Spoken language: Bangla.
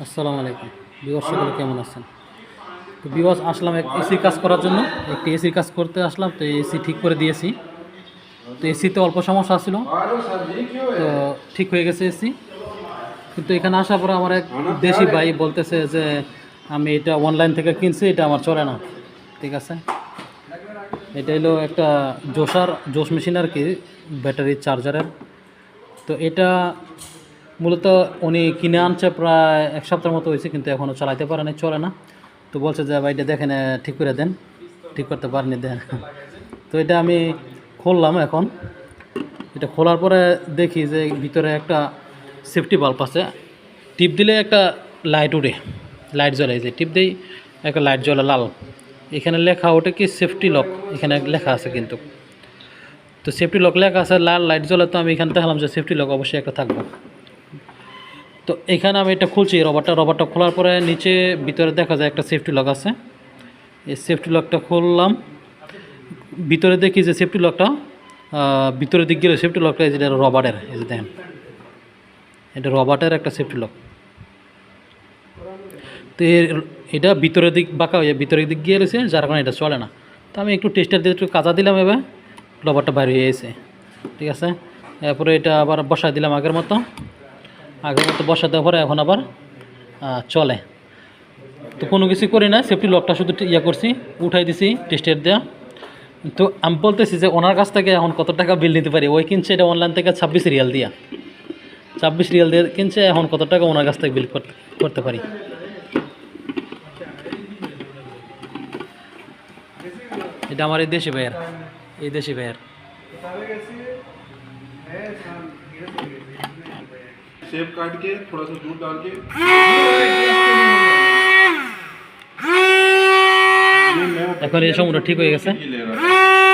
আসসালামু আলাইকুম বিবস, সকলে কেমন আছেন? তো বিবস আসলাম এক এসি কাজ করার জন্য, একটি এসি কাজ করতে আসলাম। তো এসি ঠিক করে দিয়েছি। তো এসিতে অল্প সমস্যা ছিল, তো ঠিক হয়ে গেছে এসি। কিন্তু এখানে আসার পরে আমার এক দেশি ভাই বলতেছে যে আমি এটা অনলাইন থেকে কিনছি, এটা আমার চলে না। ঠিক আছে, এটা হলো একটা জোশ মেশিন আর কি, ব্যাটারি চার্জারের। তো এটা মূলত উনি কিনে আনছে প্রায় এক সপ্তাহের মতো হয়েছে, কিন্তু এখনও চালাইতে পারে না, চলে না। তো বলছে যে ভাই এটা দেখেন, ঠিক করে দেন। ঠিক করতে পারেনি, দেন। তো এটা আমি খুললাম এখন। এটা খোলার পরে দেখি যে ভিতরে একটা সেফটি বাল্ব আছে। টিপ দিলে একটা লাইট উঠে, লাইট জ্বলে, যে টিপ দিই একটা লাইট জ্বলে লাল। এখানে লেখা ওটা কি সেফটি লক, এখানে লেখা আছে কিন্তু। তো সেফটি লক লেখা আছে, লাল লাইট জ্বলে। তো আমি এখানে দেখালাম যে সেফটি লক অবশ্যই একটা থাকবে। তো এখানে আমি এটা খুলছি, রবারটা খোলার পরে নিচে ভিতরে দেখা যায় একটা সেফটি লক আছে। এই সেফটি লকটা খুললাম, ভিতরে দেখি যে সেফটি লকটা ভিতরের দিক গেলে সেফটি লকটা যেটা রবারের, এই যে দেখেন, এটা রবারের একটা সেফটি লক। তো এটা ভিতরের দিক বাঁকা হয়ে ভিতরের দিক গিয়ে রয়েছে, যার কারণে এটা চলে না। তো আমি একটু টেস্টার দিয়ে একটু কাঁচা দিলাম, এবার রবারটা বাইরে হয়ে গেছে। ঠিক আছে, এরপরে এটা আবার বসায় দিলাম আগের মতো বসা দেওয়ার পরে এখন আবার চলে। তো কোনো কিছু করি না, সেফটি লকটা শুধু করছি, উঠাই দিছি টেস্টের দেওয়া। তো আমি বলতেছি যে ওনার কাছ থেকে এখন কত টাকা বিল নিতে পারি। ওই কিনছে এটা অনলাইন থেকে 26 রিয়াল দিয়া, 26 রিয়াল দিয়ে কিনছে। এখন কত টাকা ওনার কাছ থেকে বিল করতে পারি। এটা আমার এই দেশি ভাইয়ের, सेब काट के थोड़ा सा दूध डाल के এখন এই সময়টা ঠিক হয়ে গেছে। ये ले रहा है।